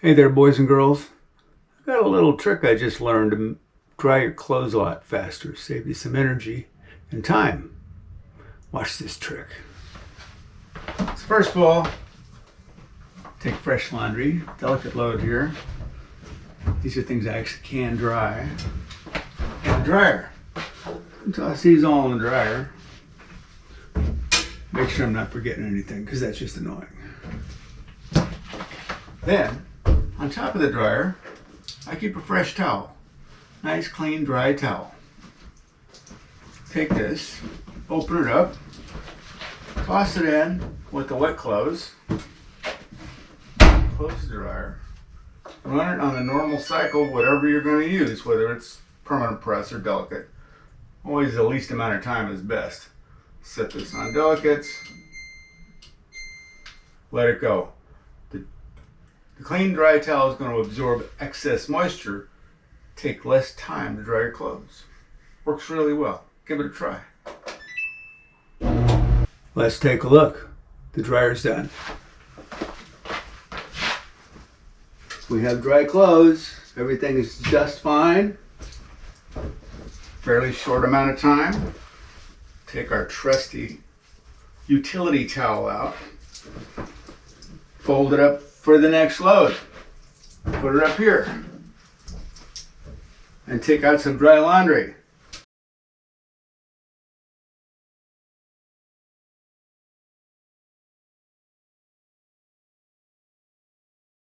Hey there, boys and girls. I've got a little trick I just learned to dry your clothes a lot faster, save you some energy and time. Watch this trick. So first of all, take fresh laundry, delicate load here. These are things I actually can dry. In the dryer. Toss these all in the dryer. Make sure I'm not forgetting anything, because that's just annoying. Then, on top of the dryer, I keep a fresh towel. Nice, clean, dry towel. Take this, open it up, toss it in with the wet clothes, close the dryer, run it on the normal cycle, whatever you're going to use, whether it's permanent press or delicate. Always the least amount of time is best. Set this on delicates, let it go. The clean, dry towel is going to absorb excess moisture, take less time to dry your clothes. Works really well. Give it a try. Let's take a look. The dryer's done. We have dry clothes. Everything is just fine. Fairly short amount of time. Take our trusty utility towel out. Fold it up for the next load. Put it up here. And take out some dry laundry.